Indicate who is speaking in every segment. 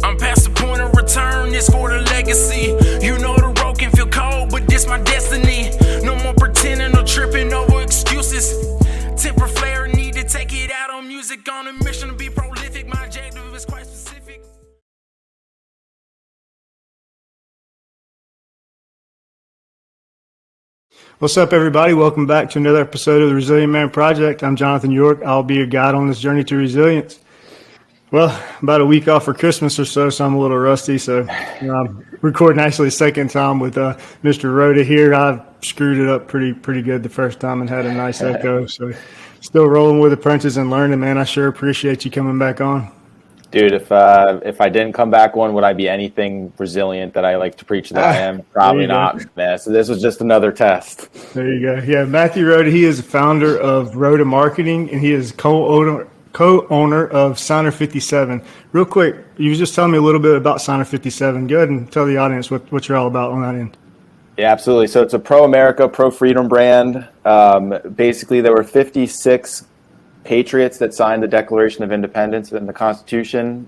Speaker 1: I'm past the point of return, it's for the legacy. You know the road can feel cold, but this my destiny. No more pretending or tripping over excuses. Temper flare, need to take it out on music. On a mission to be prolific, my objective is quite specific.
Speaker 2: What's up, everybody? Welcome back to another episode of the Resilient Man Project. I'm Jonathan York. I'll be your guide on this journey to resilience. Well, about a week off for Christmas or so I'm a little rusty. So I'm recording actually the second time with Mr. Roda here. I screwed it up pretty good the first time and had a nice echo. So still rolling with apprentices and learning, man. I sure appreciate you coming back on.
Speaker 3: Dude, if I didn't come back one, would I be anything resilient that I like to preach that I am? Probably not, man. So this was just another test.
Speaker 2: There you go. Yeah, Matthew Roda, he is the founder of Roda Marketing, and he is co-owner of Signer 57. Real quick, you was just telling me a little bit about Signer 57. Go ahead and tell the audience what you're all about on that end.
Speaker 3: Yeah, absolutely. So it's a pro-America, pro-freedom brand. Basically, there were 56 patriots that signed the Declaration of Independence and the Constitution.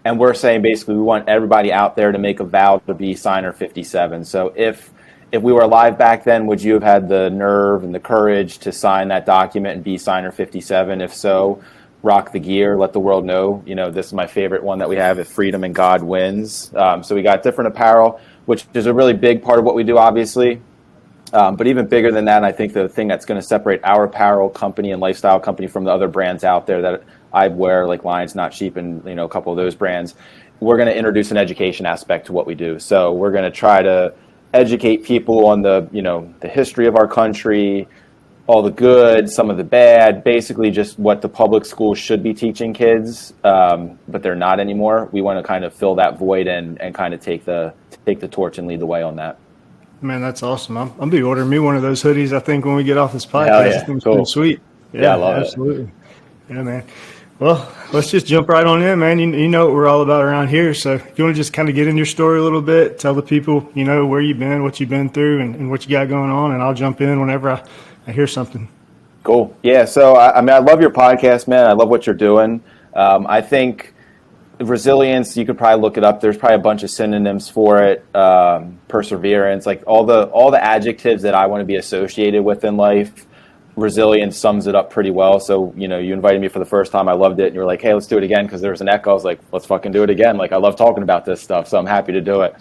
Speaker 3: And we're saying basically we want everybody out there to make a vow to be Signer 57. So if we were alive back then, would you have had the nerve and the courage to sign that document and be Signer 57? If so, rock the gear, let the world know. You know, this is my favorite one that we have, if freedom and God wins. So we got different apparel, which is a really big part of what we do, obviously. But even bigger than that, I think the thing that's going to separate our apparel company and lifestyle company from the other brands out there that I wear, like Lions Not Sheep and, a couple of those brands, we're going to introduce an education aspect to what we do. So we're going to try to educate people on the history of our country, all the good, some of the bad, basically just what the public schools should be teaching kids, but they're not anymore. We want to kind of fill that void and kind of take the torch and lead the way on that.
Speaker 2: Man, that's awesome. I'll be ordering me one of those hoodies, I think, when we get off this podcast.
Speaker 3: Yeah,
Speaker 2: It's
Speaker 3: cool.
Speaker 2: pretty sweet.
Speaker 3: Yeah, I love
Speaker 2: absolutely. It. Yeah, man. Well, let's just jump right on in, man. You know what we're all about around here. So if you want to just kind of get in your story a little bit, tell the people, where you've been, what you've been through, and what you got going on, and I'll jump in whenever I hear something.
Speaker 3: Cool. Yeah, so, I love your podcast, man. I love what you're doing. I think resilience, you could probably look it up. There's probably a bunch of synonyms for it. Perseverance, like all the adjectives that I want to be associated with in life. Resilience sums it up pretty well. So, you invited me for the first time. I loved it. And you were like, hey, let's do it again. Cause there was an echo. I was like, let's fucking do it again. Like, I love talking about this stuff. So I'm happy to do it.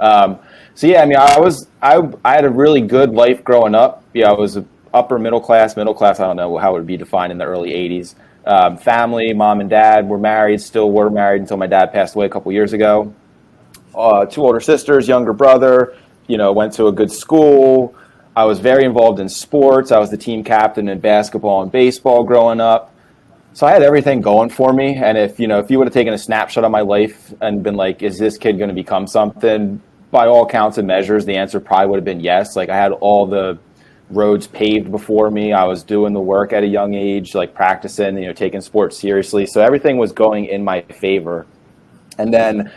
Speaker 3: So yeah, I had a really good life growing up. Yeah. I was upper middle class. I don't know how it would be defined in the early 80s. Family, mom and dad were married, still were married until my dad passed away a couple years ago. 2 older sisters, younger brother, went to a good school. I was very involved in sports. I was the team captain in basketball and baseball growing up. So I had everything going for me. And if you would have taken a snapshot of my life and been like, is this kid going to become something? By all counts and measures, the answer probably would have been yes. Like, I had all the roads paved before me. I was doing the work at a young age, like practicing, taking sports seriously. So everything was going in my favor. And then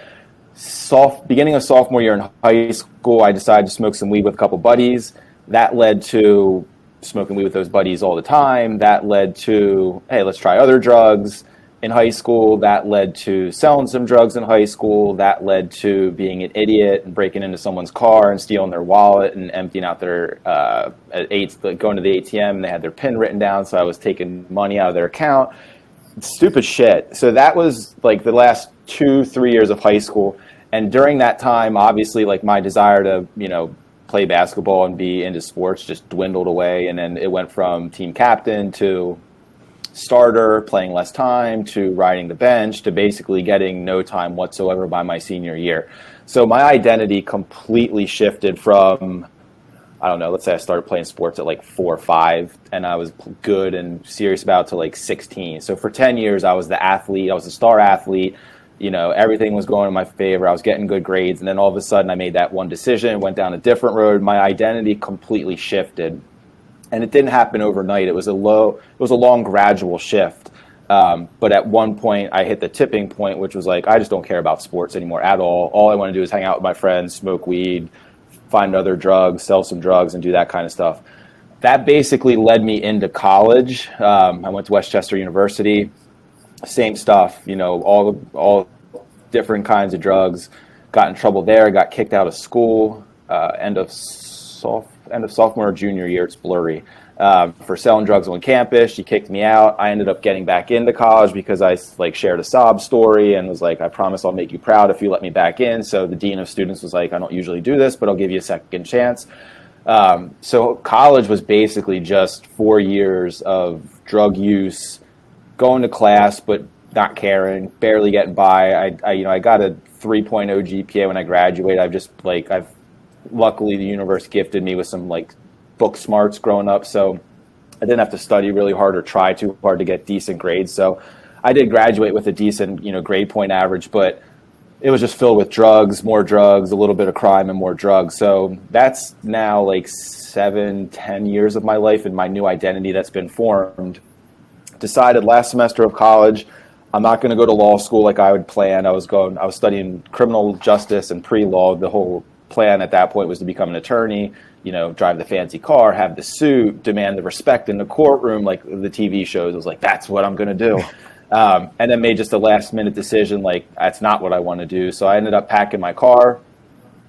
Speaker 3: beginning of sophomore year in high school, I decided to smoke some weed with a couple buddies. That led to smoking weed with those buddies all the time. That led to, hey, let's try other drugs in high school. That led to selling some drugs in high school. That led to being an idiot and breaking into someone's car and stealing their wallet and emptying out their going to the ATM, and they had their PIN written down. So I was taking money out of their account. Stupid shit. So that was like the last 2-3 years of high school. And during that time, obviously, like, my desire to, play basketball and be into sports just dwindled away. And then it went from team captain to starter, playing less time, to riding the bench, to basically getting no time whatsoever by my senior year. So my identity completely shifted from, I don't know, let's say I started playing sports at like 4 or 5, and I was good and serious about it to like 16. So for 10 years, I was the athlete. I was a star athlete. Everything was going in my favor. I was getting good grades. And then all of a sudden I made that one decision, went down a different road. My identity completely shifted. And it didn't happen overnight. It was a long gradual shift. But at one point I hit the tipping point, which was like, I just don't care about sports anymore at all. All I want to do is hang out with my friends, smoke weed, find other drugs, sell some drugs, and do that kind of stuff. That basically led me into college. I went to Westchester University. same stuff, all different kinds of drugs. Got in trouble there, got kicked out of school, end of sophomore or junior year, it's blurry, for selling drugs on campus. She kicked me out. I ended up getting back into college because I shared a sob story and was like, I promise I'll make you proud if you let me back in. So the dean of students was like, I don't usually do this, but I'll give you a second chance. So college was basically just 4 years of drug use, going to class, but not caring, barely getting by. I got a 3.0 GPA when I graduated. I've luckily the universe gifted me with some book smarts growing up, so I didn't have to study really hard or try too hard to get decent grades. So I did graduate with a decent, grade point average, but it was just filled with drugs, more drugs, a little bit of crime and more drugs. So that's now 7-10 years of my life and my new identity that's been formed. Decided last semester of college, I'm not going to go to law school like I would plan. I was studying criminal justice and pre-law. The whole plan at that point was to become an attorney, drive the fancy car, have the suit, demand the respect in the courtroom, like the TV shows. I was like, that's what I'm going to do. And then made just a last minute decision, that's not what I want to do. So I ended up packing my car,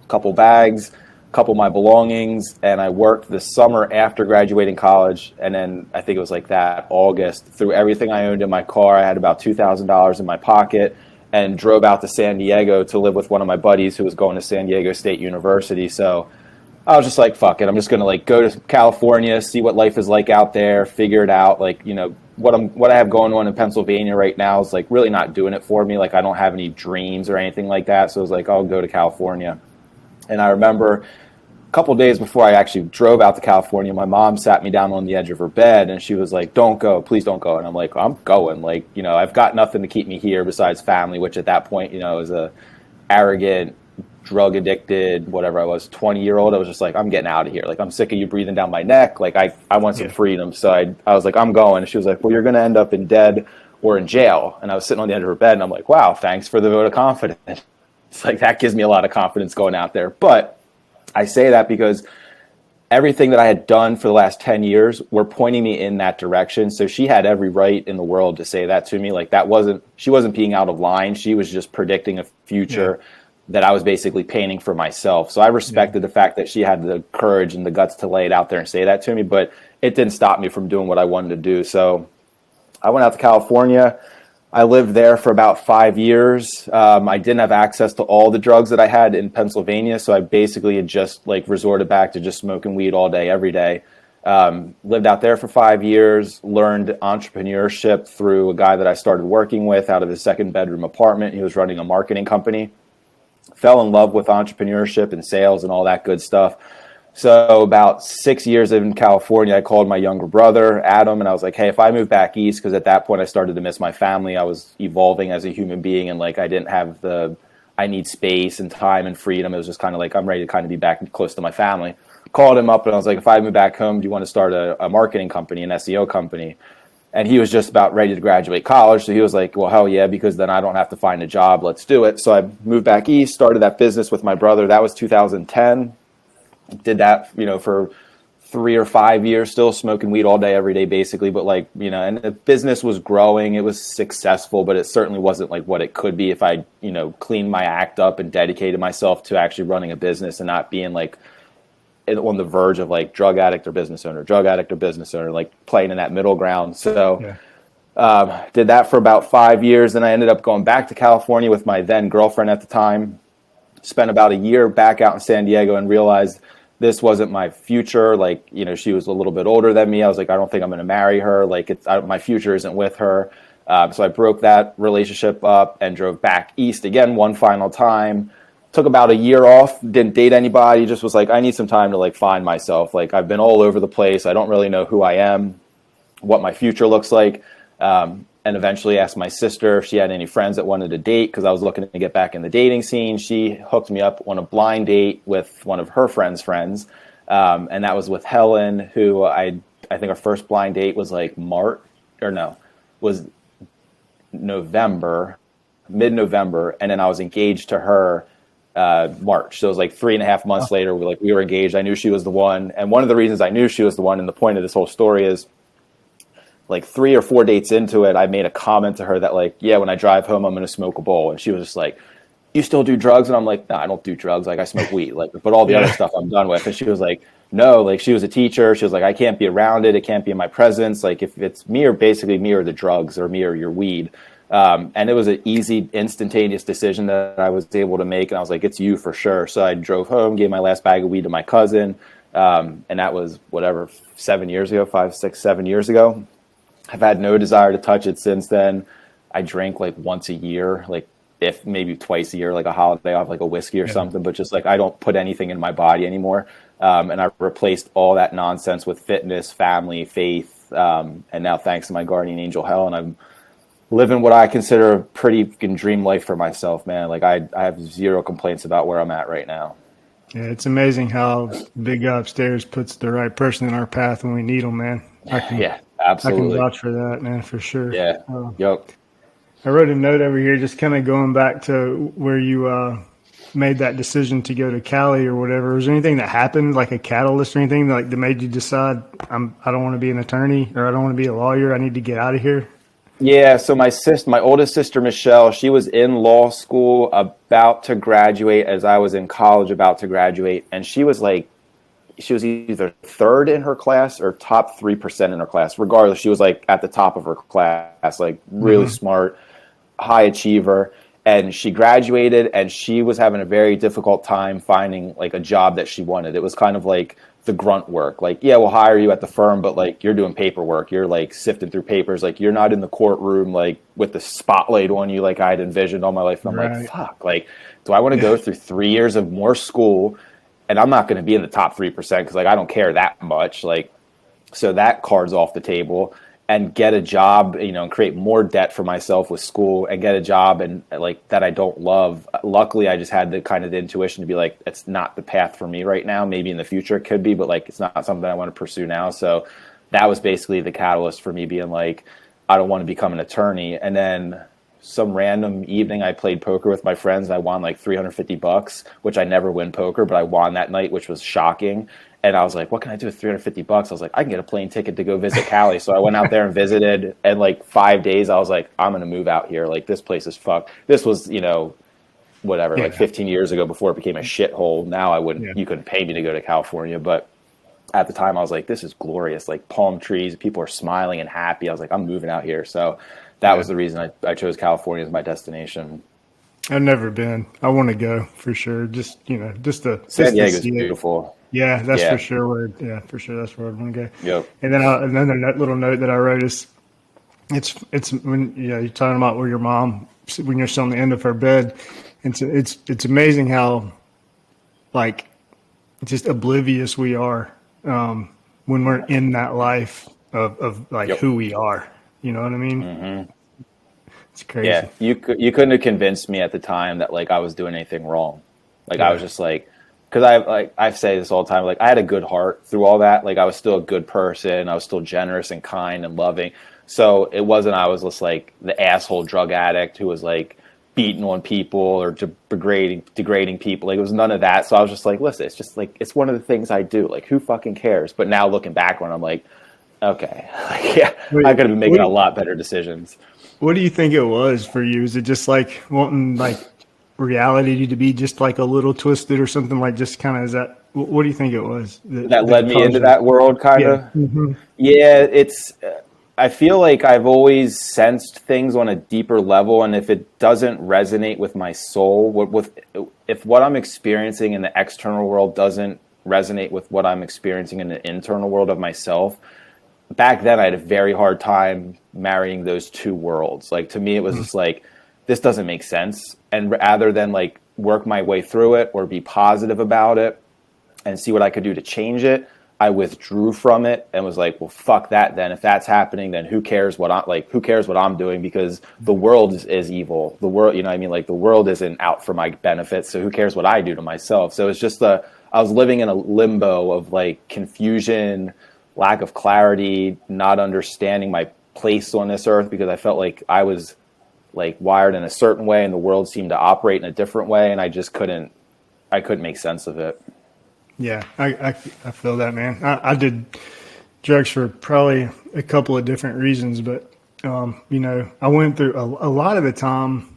Speaker 3: a couple bags, a couple of my belongings, and I worked the summer after graduating college. And then I think it was that August, threw everything I owned in my car. I had about $2,000 in my pocket and drove out to San Diego to live with one of my buddies who was going to San Diego State University. So I was just like, fuck it. I'm just going to go to California, see what life is like out there, figure it out. What I have going on in Pennsylvania right now is really not doing it for me. I don't have any dreams or anything like that. So I was like, I'll go to California. And I remember a couple of days before I actually drove out to California, my mom sat me down on the edge of her bed and she was like, don't go, please don't go. And I'm like, I'm going. I've got nothing to keep me here besides family, which at that point, was a arrogant, drug addicted, whatever I was, 20-year-old. I was just like, I'm getting out of here. I'm sick of you breathing down my neck. I want some freedom. So I was like, I'm going. And she was like, well, you're going to end up in dead or in jail. And I was sitting on the edge of her bed and I'm like, wow, thanks for the vote of confidence. It's that gives me a lot of confidence going out there. But I say that because everything that I had done for the last 10 years were pointing me in that direction. So she had every right in the world to say that to me. She wasn't being out of line. She was just predicting a future that I was basically painting for myself. So I respected the fact that she had the courage and the guts to lay it out there and say that to me, but it didn't stop me from doing what I wanted to do. So I went out to California. I lived there for about 5 years. I didn't have access to all the drugs that I had in Pennsylvania, so I basically had just resorted back to just smoking weed all day, every day. Lived out there for 5 years, learned entrepreneurship through a guy that I started working with out of his 2-bedroom apartment. He was running a marketing company. Fell in love with entrepreneurship and sales and all that good stuff. So about 6 years in California, I called my younger brother, Adam, and I was like, hey, if I move back east, because at that point I started to miss my family. I was evolving as a human being, and I didn't have I need space and time and freedom. It was just kind of I'm ready to kind of be back close to my family. Called him up and I was like, if I move back home, do you want to start a marketing company, an SEO company? And he was just about ready to graduate college. So he was like, well, hell yeah, because then I don't have to find a job. Let's do it. So I moved back east, started that business with my brother. That was 2010. Did that, for 3 or 5 years, still smoking weed all day, every day, basically. But and the business was growing. It was successful, but it certainly wasn't what it could be if I, cleaned my act up and dedicated myself to actually running a business and not being on the verge of drug addict or business owner, playing in that middle ground. So did that for about 5 years. Then I ended up going back to California with my then girlfriend at the time. Spent about a year back out in San Diego and realized this wasn't my future. She was a little bit older than me. I was like, I don't think I'm going to marry her. My future isn't with her. So I broke that relationship up and drove back east again one final time. Took about a year off, didn't date anybody, just was I need some time to find myself. I've been all over the place. I don't really know who I am, what my future looks like. And eventually asked my sister if she had any friends that wanted to date, because I was looking to get back in the dating scene. She hooked me up on a blind date with one of her friends' friends. And that was with Helen, who I think our first blind date was was November, mid-November. And then I was engaged to her March. So it was 3.5 months later, we were engaged. I knew she was the one. And one of the reasons I knew she was the one, and the point of this whole story is, like 3 or 4 dates into it, I made a comment to her that like, yeah, when I drive home, I'm going to smoke a bowl. And she was just like, you still do drugs? And I'm like, no, I don't do drugs. Like I smoke weed, like, but all the other stuff I'm done with. And she was like, no, like she was a teacher. She was like, I can't be around it. It can't be in my presence. Like if it's me or basically me or the drugs or me or your weed. And it was an easy, instantaneous decision that I was able to make. And I was like, it's you for sure. So I drove home, gave my last bag of weed to my cousin. And that was whatever, 7 years ago, 5, 6, 7 years ago. I've had no desire to touch it since then. I drink like once a year, like if maybe twice a year, like a holiday off, like a whiskey or something, but just like I don't put anything in my body anymore. And I replaced all that nonsense with fitness, family, faith. And now thanks to my guardian angel Helen, I'm living what I consider a pretty dream life for myself, man. Like I have zero complaints about where I'm at right now.
Speaker 2: Yeah, it's amazing how Big Guy Upstairs puts the right person in our path when we need them, man.
Speaker 3: Yeah, absolutely.
Speaker 2: I can vouch for that, man, for sure.
Speaker 3: Yeah. Yep.
Speaker 2: I wrote a note over here just kind of going back to where you made that decision to go to Cali or whatever. Was there anything that happened, like a catalyst or anything that made you decide I don't want to be an attorney or I don't want to be a lawyer, I need to get out of here?
Speaker 3: Yeah, so my oldest sister, Michelle, she was in law school about to graduate as I was in college about to graduate. And she was either third in her class or top 3% in her class. Regardless, she was like at the top of her class, like really smart, high achiever. And she graduated and she was having a very difficult time finding like a job that she wanted. It was kind of like the grunt work. Like, yeah, we'll hire you at the firm, but like you're doing paperwork. You're like sifting through papers. Like you're not in the courtroom, like with the spotlight on you, like I had envisioned all my life. And I'm like, fuck, like, do I want to go through 3 years of more school? And I'm not going to be in the top 3% because like, I don't care that much. Like, so that card's off the table. And get a job, and create more debt for myself with school and get a job and like that I don't love. Luckily, I just had the kind of the intuition to be like, it's not the path for me right now. Maybe in the future it could be, but like, it's not something I want to pursue now. So that was basically the catalyst for me being like, I don't want to become an attorney. And then some random evening I played poker with my friends and I won like $350, which I never win poker, but I won that night, which was shocking. And I was like, what can I do with $350? I was like, I can get a plane ticket to go visit Cali. So I went out there and visited. And like 5 days, I was like, I'm going to move out here. Like, this place is fucked. This was, like 15 years ago before it became a shithole. Now you couldn't pay me to go to California. But at the time I was like, this is glorious. Like palm trees, people are smiling and happy. I was like, I'm moving out here. So that was the reason I chose California as my destination.
Speaker 2: I've never been. I want to go for sure. Just
Speaker 3: San Diego's beautiful.
Speaker 2: Yeah, that's for sure. For sure, that's where I'd want to go.
Speaker 3: Yep.
Speaker 2: And then another little note that I wrote is, it's when you're talking about where your mom, when you're still on the end of her bed, it's amazing how like just oblivious we are when we're in that life of like who we are. You know what I mean? Mm-hmm. It's crazy.
Speaker 3: Yeah, you couldn't have convinced me at the time that like I was doing anything wrong. Like I was just like. Because I say this all the time, like I had a good heart through all that. Like I was still a good person. I was still generous and kind and loving. So it wasn't I was just like the asshole drug addict who was like beating on people or degrading people. Like it was none of that. So I was just like, listen, it's just like it's one of the things I do. Like who fucking cares? But now looking back on, I'm like, okay, I could have been making a lot better decisions.
Speaker 2: What do you think it was for you? Is it just like wanting like reality to be just like a little twisted or something, like just kind of, is that, what do you think it was
Speaker 3: that led me into that world kind of?
Speaker 2: Mm-hmm.
Speaker 3: Yeah, it's I feel like I've always sensed things on a deeper level, and if it doesn't resonate with my soul, if what I'm experiencing in the external world doesn't resonate with what I'm experiencing in the internal world of myself, back then I had a very hard time marrying those two worlds. Like to me it was just like, this doesn't make sense. And rather than like work my way through it or be positive about it and see what I could do to change it, I withdrew from it and was like, well, fuck that then. If that's happening, then who cares what I'm doing? Because the world is evil. The world, you know what I mean? Like the world isn't out for my benefit. So who cares what I do to myself? So it's just I was living in a limbo of like confusion, lack of clarity, not understanding my place on this earth because I felt like I was like wired in a certain way and the world seemed to operate in a different way. And I just couldn't make sense of it.
Speaker 2: Yeah, I feel that, man. I did drugs for probably a couple of different reasons, but I went through a lot of the time.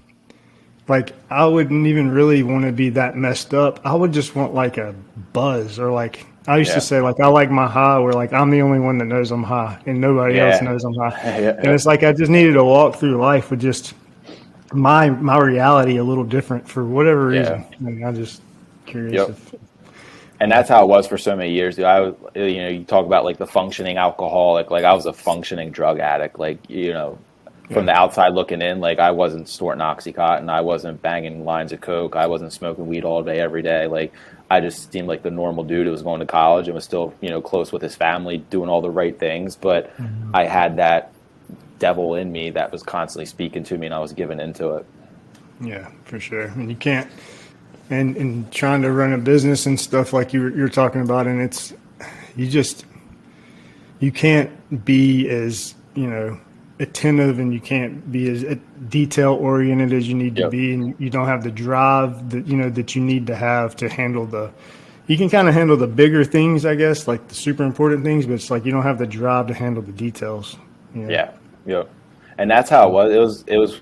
Speaker 2: Like, I wouldn't even really want to be that messed up. I would just want like a buzz, or like I used to say, like, I like my high where like I'm the only one that knows I'm high and nobody else knows I'm high. And it's like I just needed to walk through life with just my reality a little different for whatever reason. I mean, I'm just curious.
Speaker 3: And that's how it was for so many years. You talk about like the functioning alcoholic. Like, I was a functioning drug addict. Like, from the outside looking in, like, I wasn't snorting Oxycontin, I wasn't banging lines of coke, I wasn't smoking weed all day every day. Like, I just seemed like the normal dude who was going to college and was still close with his family, doing all the right things. But I had that devil in me that was constantly speaking to me, and I was giving into it.
Speaker 2: Yeah, for sure. And you can't, and trying to run a business and stuff like you're talking about, and it's you can't be as attentive, and you can't be as detail oriented as you need to be, and you don't have the drive that that you need to have to handle you can kind of handle the bigger things, I guess, like the super important things, but it's like you don't have the drive to handle the details.
Speaker 3: And that's how it was. It was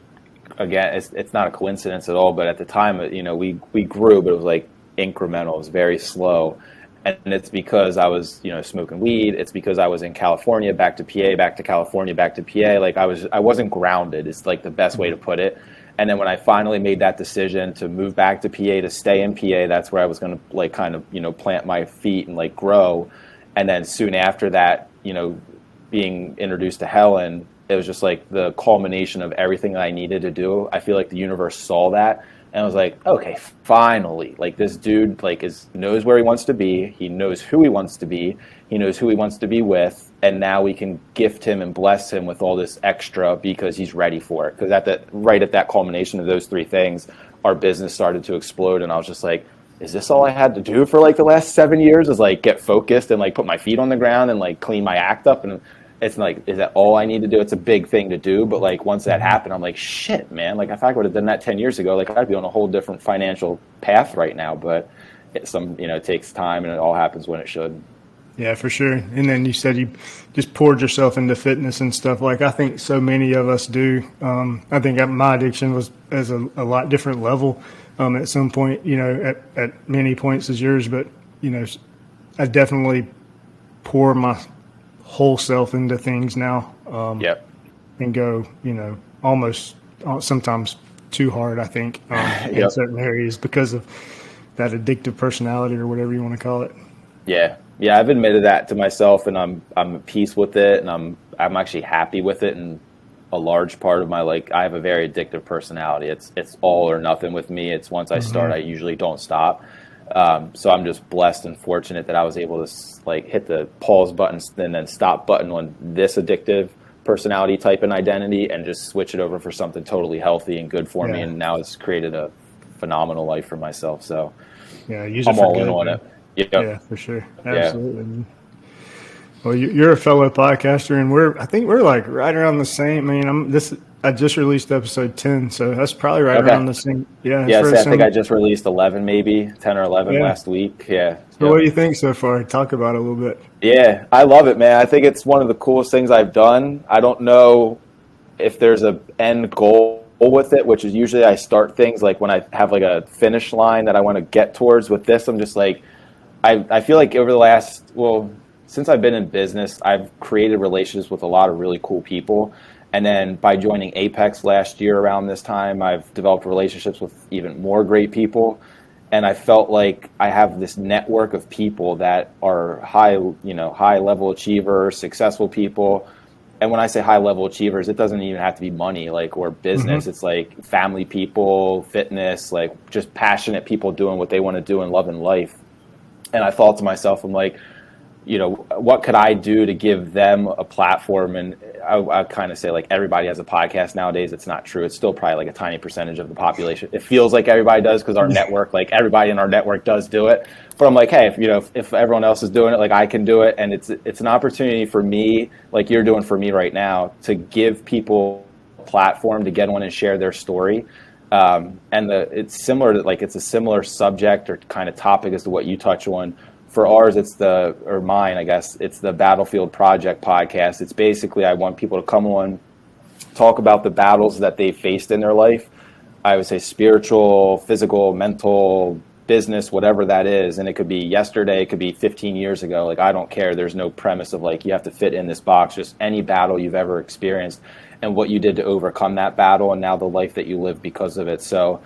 Speaker 3: again, it's not a coincidence at all, but at the time, we grew, but it was like incremental. It was very slow. And it's because I was, smoking weed. It's because I was in California, back to PA, back to California, back to PA. Like, I wasn't grounded. It's like the best way to put it. And then when I finally made that decision to move back to PA, to stay in PA, that's where I was going to like kind of, plant my feet and like grow. And then soon after that, being introduced to Helen, it was just like the culmination of everything I needed to do. I feel like the universe saw that. And I was like, okay, finally, like, this dude like knows where he wants to be. He knows who he wants to be. He knows who he wants to be with. And now we can gift him and bless him with all this extra because he's ready for it. Because right at that culmination of those three things, our business started to explode. And I was just like, is this all I had to do for like the last 7 years, is like get focused and like put my feet on the ground and like clean my act up? And it's like, is that all I need to do? It's a big thing to do. But like, once that happened, I'm like, shit, man. Like, if I would have done that 10 years ago, like, I'd be on a whole different financial path right now. But it takes time, and it all happens when it should.
Speaker 2: Yeah, for sure. And then you said you just poured yourself into fitness and stuff. Like, I think so many of us do. I think my addiction was as a lot different level at some point, at many points as yours. But, I definitely pour my whole self into things now. And go, almost sometimes too hard, I think, in certain areas because of that addictive personality, or whatever you want to call it.
Speaker 3: Yeah, I've admitted that to myself, and I'm at peace with it, and I'm actually happy with it. And a large part of my, like, I have a very addictive personality. It's all or nothing with me. It's once I start, I usually don't stop. So I'm just blessed and fortunate that I was able to like hit the pause button and then stop button on this addictive personality type and identity, and just switch it over for something totally healthy and good for me. And now it's created a phenomenal life for myself. So I'm all in on it.
Speaker 2: Yeah, for sure. Absolutely. Yeah. Well, you're a fellow podcaster, and I think we're like right around the same. I mean, I just released episode 10, so that's probably right around the same. Yeah.
Speaker 3: I think I just released 11, maybe 10 or 11 last week. Yeah.
Speaker 2: So what do you think so far? Talk about it a little bit.
Speaker 3: Yeah, I love it, man. I think it's one of the coolest things I've done. I don't know if there's a end goal with it, which is usually I start things like when I have like a finish line that I want to get towards. With this, I'm just like, I feel like over the last, since I've been in business, I've created relationships with a lot of really cool people. And then by joining Apex last year around this time, I've developed relationships with even more great people. And I felt like I have this network of people that are high level achievers, successful people. And when I say high level achievers, it doesn't even have to be money, like, or business. It's like family people, fitness, like just passionate people doing what they want to do and loving life. And I thought to myself, I'm like, what could I do to give them a platform? And I kind of say, like, everybody has a podcast nowadays. It's not true. It's still probably like a tiny percentage of the population. It feels like everybody does because our network, like everybody in our network does do it. But I'm like, hey, if everyone else is doing it, like, I can do it. And it's an opportunity for me, like you're doing for me right now, to give people a platform to get on and share their story. And it's similar to, like, it's a similar subject or kind of topic as to what you touch on for ours, mine, I guess, it's the Battlefield Project podcast. It's basically, I want people to come on, talk about the battles that they faced in their life. I would say spiritual, physical, mental, business, whatever that is. And it could be yesterday, it could be 15 years ago. Like, I don't care. There's no premise of like, you have to fit in this box, just any battle you've ever experienced and what you did to overcome that battle and now the life that you live because of it. So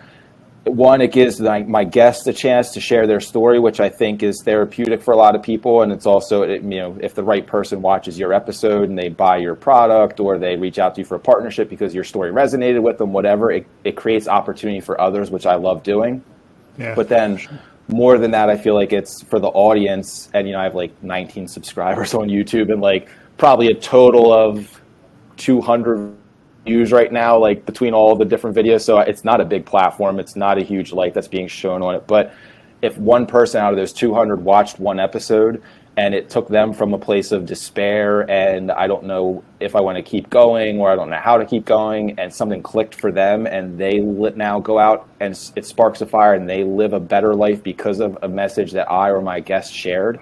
Speaker 3: one, it gives my guests a chance to share their story, which I think is therapeutic for a lot of people. And it's also, if the right person watches your episode and they buy your product or they reach out to you for a partnership because your story resonated with them, whatever, it creates opportunity for others, which I love doing. Yeah. But then more than that, I feel like it's for the audience. And, I have like 19 subscribers on YouTube and like probably a total of 200 views right now, like between all the different videos. So it's not a big platform. It's not a huge light that's being shown on it. But if one person out of those 200 watched one episode and it took them from a place of despair and I don't know if I want to keep going or I don't know how to keep going, and something clicked for them and they now go out and it sparks a fire and they live a better life because of a message that I or my guest shared,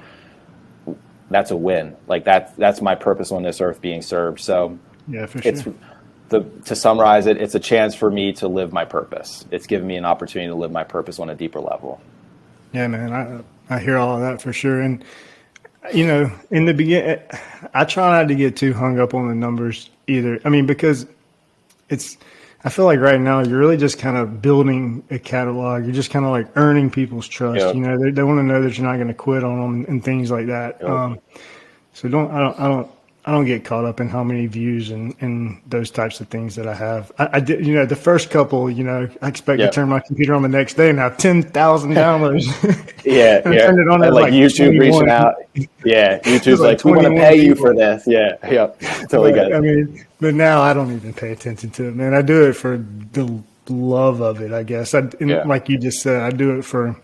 Speaker 3: that's a win. Like that's my purpose on this earth being served. So
Speaker 2: yeah, for sure.
Speaker 3: To summarize it, it's a chance for me to live my purpose. It's given me an opportunity to live my purpose on a deeper level.
Speaker 2: Yeah, man, I hear all of that for sure. And, in the beginning, I try not to get too hung up on the numbers either. I mean, because I feel like right now you're really just kind of building a catalog. You're just kind of like earning people's trust. Yep. They want to know that you're not going to quit on them and things like that. Yep. So I don't get caught up in how many views and those types of things that I have. I did, the first couple, I expect to turn my computer on the next day and have 10,000 downloads.
Speaker 3: Yeah. Turn it on like YouTube 21. Reaching out. Yeah. YouTube's like, we want to pay you for this. Yeah. Yep. Totally good.
Speaker 2: I mean, but now I don't even pay attention to it, man. I do it for the love of it, I guess. Like you just said, I do it for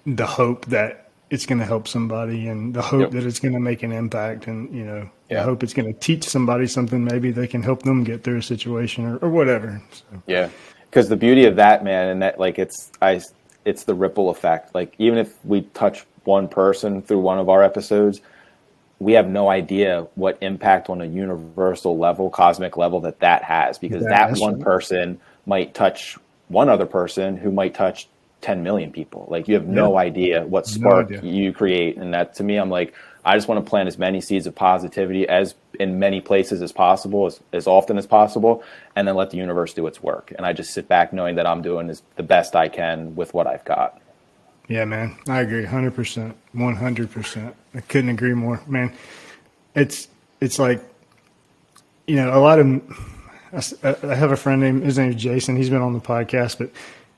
Speaker 2: the hope that it's going to help somebody and the hope that it's going to make an impact and, I hope it's going to teach somebody something. Maybe they can help them get through a situation or whatever. So.
Speaker 3: Yeah. Because the beauty of that, man, and that like, it's the ripple effect. Like even if we touch one person through one of our episodes, we have no idea what impact on a universal level, cosmic level that has, because that one person might touch one other person who might touch 10 million people. Like you have no idea what spark you create. And that to me, I'm like, I just want to plant as many seeds of positivity as in many places as possible, as often as possible, and then let the universe do its work. And I just sit back knowing that I'm doing the best I can with what I've got.
Speaker 2: Yeah, man, I agree 100%, 100%. I couldn't agree more, man. It's like, a lot of, I have a friend his name is Jason. He's been on the podcast, but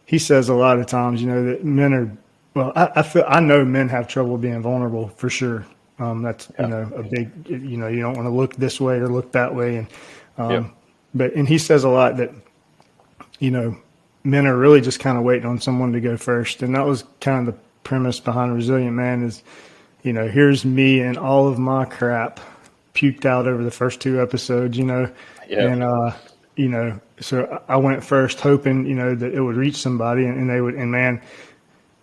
Speaker 2: he says a lot of times, that men are, I know men have trouble being vulnerable for sure. That's, a big, you don't want to look this way or look that way. And, and he says a lot that, men are really just kind of waiting on someone to go first. And that was kind of the premise behind Resilient Man is, here's me and all of my crap puked out over the first 2 episodes, and, so I went first hoping, that it would reach somebody and they would, and man,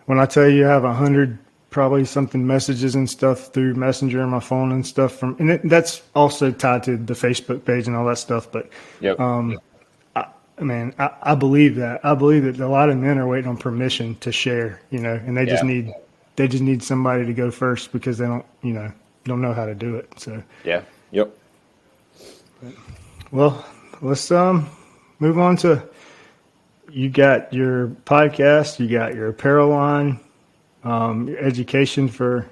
Speaker 2: when I tell you I have 100 probably something messages and stuff through Messenger and my phone and stuff that's also tied to the Facebook page and all that stuff. But, I believe that. I believe that a lot of men are waiting on permission to share, and they just need somebody to go first because they don't know how to do it. So, Well, let's move on to, you got your podcast, you got your apparel line, your education for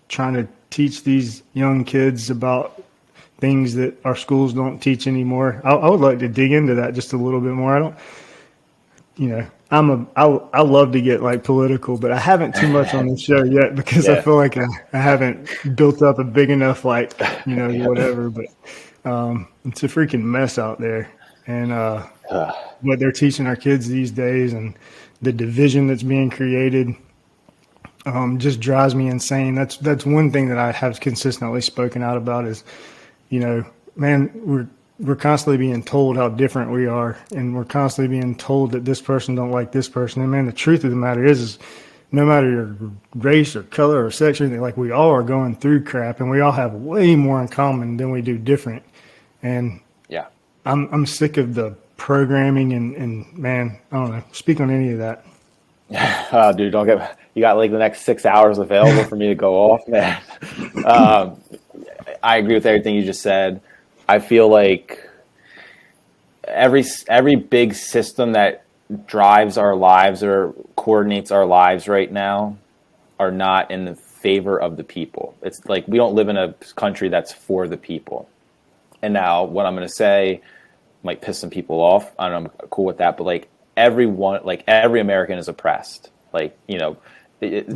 Speaker 2: trying to teach these young kids about things that our schools don't teach anymore. I would like to dig into that just a little bit more. I don't, I love to get like political, but I haven't too much on the show yet because I feel like I haven't built up a big enough, whatever, but it's a freaking mess out there. And what they're teaching our kids these days and the division that's being created just drives me insane. That's one thing that I have consistently spoken out about is, man, we're constantly being told how different we are, and we're constantly being told that this person don't like this person. And man, the truth of the matter is no matter your race or color or sex or anything, like we all are going through crap, and we all have way more in common than we do different. And
Speaker 3: Yeah.
Speaker 2: I'm sick of the programming and man, I don't know. Speak on any of that.
Speaker 3: Dude, you got like the next 6 hours available for me to go off, man. I agree with everything you just said. I feel like every big system that drives our lives or coordinates our lives right now are not in the favor of the people. It's like we don't live in a country that's for the people. And now what I'm going to say might piss some people off. I don't know, I'm cool with that, but like every American is oppressed. Like, you know,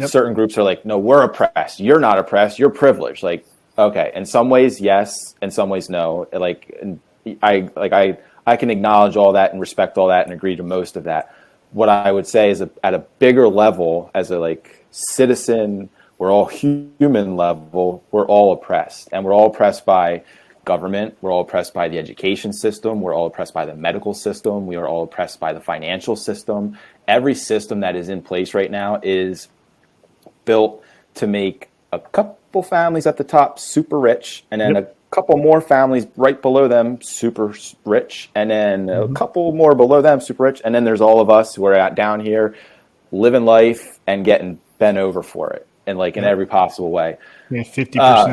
Speaker 3: certain groups are like, no, we're oppressed. You're not oppressed. You're privileged. Like, okay. In some ways, yes. In some ways, no. Like, I can acknowledge all that and respect all that and agree to most of that. What I would say is at a bigger level, as a like citizen, we're all human level, we're all oppressed, and we're all oppressed by government. We're all oppressed by the education system. We're all oppressed by the medical system. We are all oppressed by the financial system. Every system that is in place right now is built to make a couple families at the top super rich, and then a couple more families right below them super rich, and then a couple more below them super rich, and then there's all of us who are down here living life and getting bent over for it, and like in every possible way.
Speaker 2: Yeah, 50%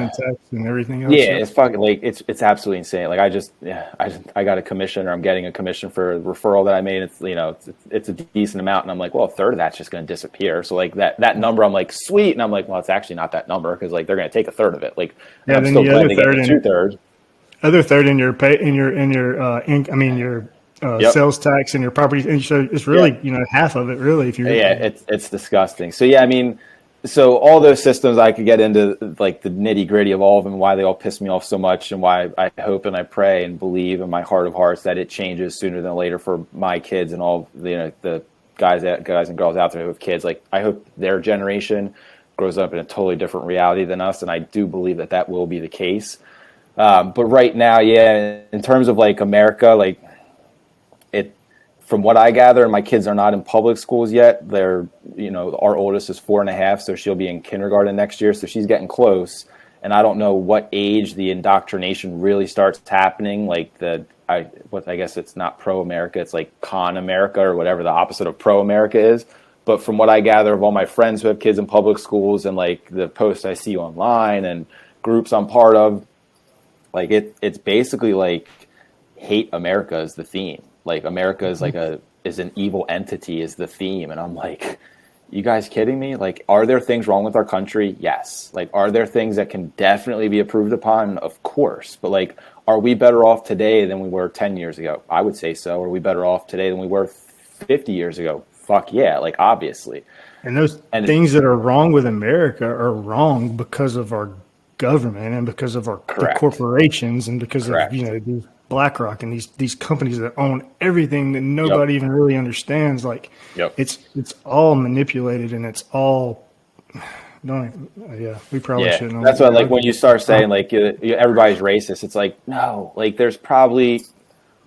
Speaker 2: tax and everything else.
Speaker 3: Yeah, it's fucking like it's absolutely insane. Like I got a commission, or I'm getting a commission for a referral that I made. It's, you know, it's a decent amount, and I'm like, well, a third of that's just going to disappear. So like that number, I'm like, sweet, and I'm like, well, it's actually not that number, because like they're going to take a third of it. Like,
Speaker 2: yeah,
Speaker 3: I'm
Speaker 2: then
Speaker 3: still
Speaker 2: the
Speaker 3: glad
Speaker 2: other
Speaker 3: to get
Speaker 2: third
Speaker 3: the 2/3.
Speaker 2: Other third in your pay sales tax and your property. And so it's really half of it really. If you
Speaker 3: it's disgusting. So yeah, I mean. So all those systems, I could get into like the nitty gritty of all of them, why they all piss me off so much, and why I hope and I pray and believe in my heart of hearts that it changes sooner than later for my kids and all the guys and girls out there who have kids. Like, I hope their generation grows up in a totally different reality than us, and I do believe that will be the case. But right now, yeah, in terms of like America, like from what I gather, my kids are not in public schools yet. They're, our oldest is 4.5, so she'll be in kindergarten next year. So she's getting close. And I don't know what age the indoctrination really starts happening. Like I guess it's not pro-America. It's like con America, or whatever the opposite of pro-America is. But from what I gather of all my friends who have kids in public schools, and like the posts I see online and groups I'm part of, like it's basically like hate America is the theme. Like America is is an evil entity is the theme. And I'm like, you guys kidding me? Like, are there things wrong with our country? Yes. Like, are there things that can definitely be improved upon? Of course. But like, are we better off today than we were 10 years ago? I would say so. Are we better off today than we were 50 years ago? Fuck yeah. Like, obviously.
Speaker 2: And those things that are wrong with America are wrong because of our government and because of the corporations and because of, these BlackRock and these companies that own everything that nobody even really understands. Like, it's all manipulated, and it's all we probably shouldn't.
Speaker 3: That's what, like, when you start saying like everybody's racist, it's like, no, like there's probably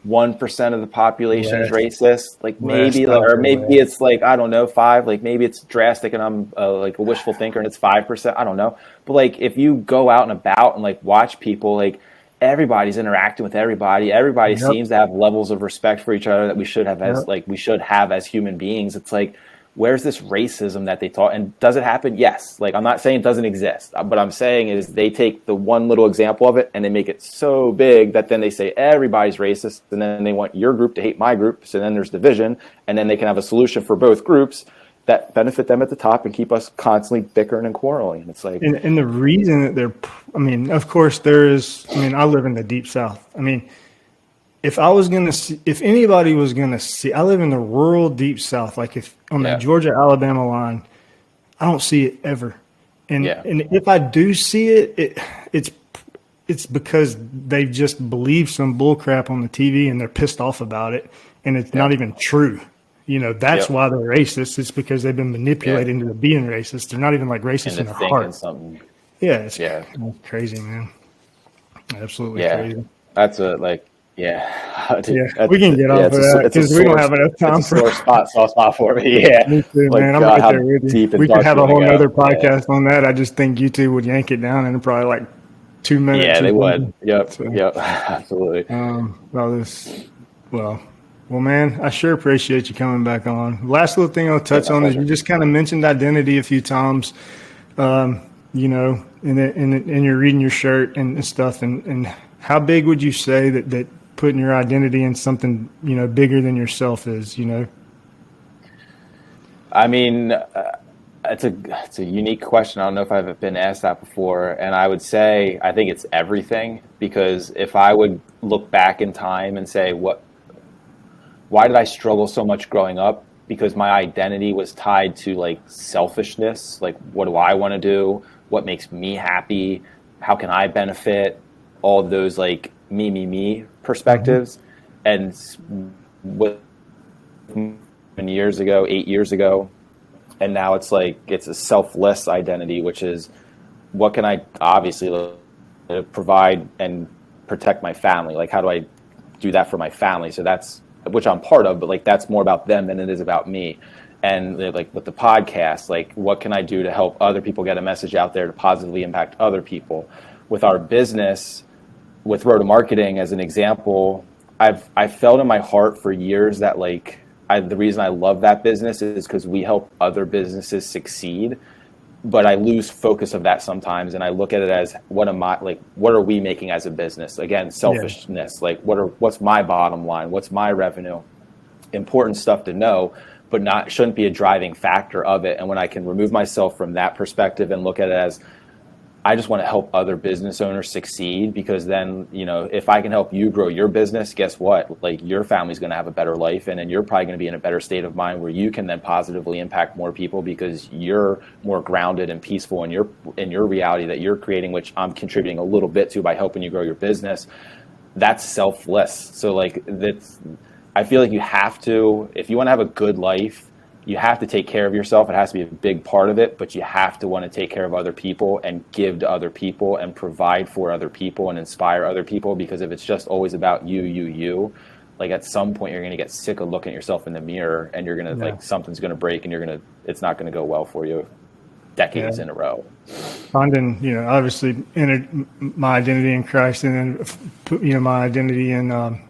Speaker 3: 1% of the population is racist. Like maybe, or maybe it's like, I don't know, 5. Like maybe it's drastic, and I'm like a wishful thinker, and it's 5%. I don't know. But like, if you go out and about and like watch people, like everybody's interacting with everybody. Everybody seems to have levels of respect for each other that we should have as human beings. It's like, where's this racism that they taught? And does it happen? Yes. Like, I'm not saying it doesn't exist, but I'm saying is they take the one little example of it and they make it so big that then they say everybody's racist, and then they want your group to hate my group. So then there's division, and then they can have a solution for both groups that benefit them at the top and keep us constantly bickering and quarreling. It's like,
Speaker 2: and the reason that of course there is, I live in the deep South. If anybody was going to see, I live in the rural deep South. Like, if on the Georgia, Alabama line, I don't see it ever. And if I do see it, it's because they just believe some bullcrap on the TV and they're pissed off about it. And it's not even true. That's why they're racist. It's because they've been manipulated into being racist. They're not even like racist in their heart. It's crazy, man. Absolutely crazy.
Speaker 3: That's Yeah,
Speaker 2: Yeah, we can get off of that because we don't have enough time
Speaker 3: for a soft spot for me. Yeah,
Speaker 2: me too,
Speaker 3: like,
Speaker 2: man. I'm right there with you.
Speaker 3: Deep and
Speaker 2: We could
Speaker 3: dark
Speaker 2: have
Speaker 3: you
Speaker 2: a
Speaker 3: wanna
Speaker 2: whole
Speaker 3: go.
Speaker 2: nother podcast on that. I just think you two would yank it down in probably like 2 minutes.
Speaker 3: Yeah, they would.
Speaker 2: Something.
Speaker 3: Yep,
Speaker 2: So,
Speaker 3: yep, absolutely.
Speaker 2: Well, man, I sure appreciate you coming back on. Last little thing I'll touch on is you just kind of mentioned identity a few times. You know, and you're reading your shirt and stuff. And how big would you say that putting your identity in something, you know, bigger than yourself is, you know?
Speaker 3: I mean, it's a unique question. I don't know if I've been asked that before. And I would say, I think it's everything, because if I would look back in time and say, why did I struggle so much growing up? Because my identity was tied to like selfishness. Like, what do I want to do? What makes me happy? How can I benefit? All of those like me perspectives. And with 8 years ago, and now it's like, it's a selfless identity, which is what can I obviously provide and protect my family? Like, how do I do that for my family? So that's, which I'm part of, but like, that's more about them than it is about me. And like with the podcast, like, what can I do to help other people get a message out there to positively impact other people? With our business, with Roda Marketing as an example, I felt in my heart for years that like, the reason I love that business is because we help other businesses succeed. But I lose focus of that sometimes, and I look at it as, what are we making as a business? Again, selfishness. Yeah. Like, what's my bottom line? What's my revenue? Important stuff to know, but shouldn't be a driving factor of it. And when I can remove myself from that perspective and look at it as, I just want to help other business owners succeed, because then, you know, if I can help you grow your business, guess what? Like, your family's going to have a better life, and then you're probably going to be in a better state of mind where you can then positively impact more people because you're more grounded and peaceful in your reality that you're creating, which I'm contributing a little bit to by helping you grow your business. That's selfless. So like, I feel like you have to, if you want to have a good life, you have to take care of yourself. It has to be a big part of it, but you have to want to take care of other people and give to other people and provide for other people and inspire other people. Because if it's just always about you, like, at some point you're going to get sick of looking at yourself in the mirror, and you're going to like, something's going to break, and it's not going to go well for you decades in a row. Finding,
Speaker 2: you know, obviously my identity in Christ, and then, you know, my identity in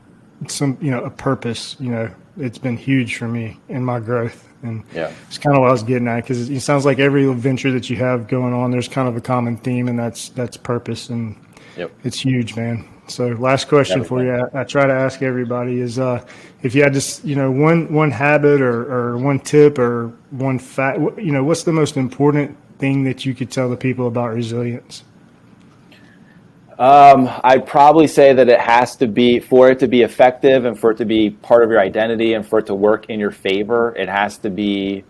Speaker 2: some, you know, a purpose, you know, it's been huge for me in my growth. And it's kind of what I was getting at, because it sounds like every venture that you have going on, there's kind of a common theme, and that's purpose. And it's huge, man. So last question for you, I try to ask everybody is, if you had just, you know, one habit or one tip or one fact, you know, what's the most important thing that you could tell the people about resilience?
Speaker 3: I'd probably say that it has to be, for it to be effective and for it to be part of your identity and for it to work in your favor, it has to be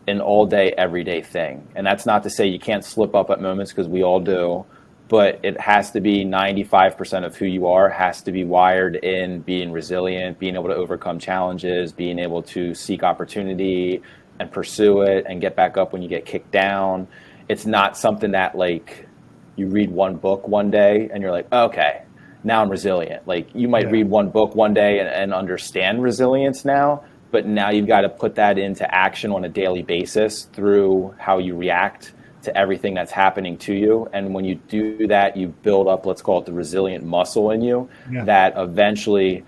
Speaker 3: an all day, everyday thing. And that's not to say you can't slip up at moments, because we all do, but it has to be 95% of who you are, has to be wired in being resilient, being able to overcome challenges, being able to seek opportunity and pursue it and get back up when you get kicked down. It's not something that like, you read one book one day and you're like, okay, now I'm resilient. Like, you might read one book one day and understand resilience now, but now you've got to put that into action on a daily basis through how you react to everything that's happening to you. And when you do that, you build up, let's call it the resilient muscle in you that eventually,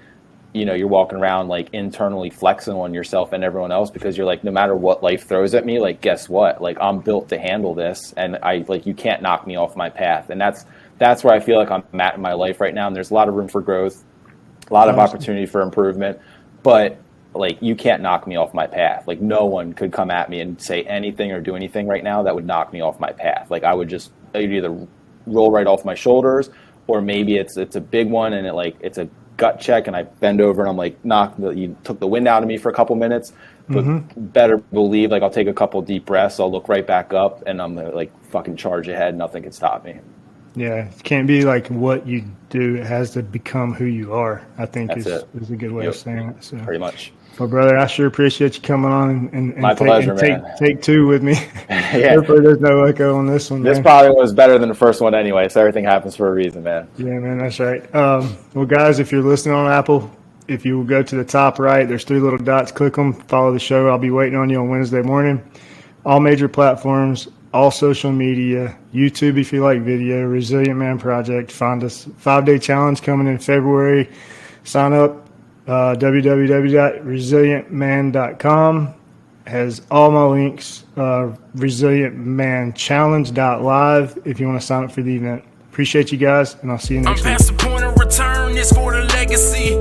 Speaker 3: you know, you're walking around like internally flexing on yourself and everyone else, because you're like, no matter what life throws at me, like, guess what? Like, I'm built to handle this, and you can't knock me off my path. And that's where I feel like I'm at in my life right now. And there's a lot of room for growth, a lot of opportunity for improvement, but like, you can't knock me off my path. Like, no one could come at me and say anything or do anything right now that would knock me off my path. Like, I'd either roll right off my shoulders, or maybe it's a big one and it's a gut check and I bend over and I'm like, you took the wind out of me for a couple minutes, but better believe, like, I'll take a couple deep breaths, I'll look right back up, and I'm gonna like fucking charge ahead. Nothing can stop me.
Speaker 2: Yeah, it can't be like what you do. It has to become who you are, I think. Is a good way of saying it. So.
Speaker 3: Pretty much.
Speaker 2: Well, brother, I sure appreciate you coming on and
Speaker 3: My pleasure, man.
Speaker 2: Take two with me.
Speaker 3: Yeah.
Speaker 2: Hopefully there's no echo on this one,
Speaker 3: This
Speaker 2: man.
Speaker 3: probably was better than the first one anyway, so everything happens for a reason, man.
Speaker 2: Yeah, man, that's right. Well, guys, if you're listening on Apple, if you will go to the top right, there's 3 little dots. Click them, follow the show. I'll be waiting on you on Wednesday morning. All major platforms, all social media, YouTube if you like video, Resilient Man Project. Find us. 5-day challenge coming in February. Sign up. www.resilientman.com has all my links. ResilientManChallenge.live if you want to sign up for the event. Appreciate you guys, and I'll see you next week.
Speaker 1: I'm past the point of return, it's for the legacy.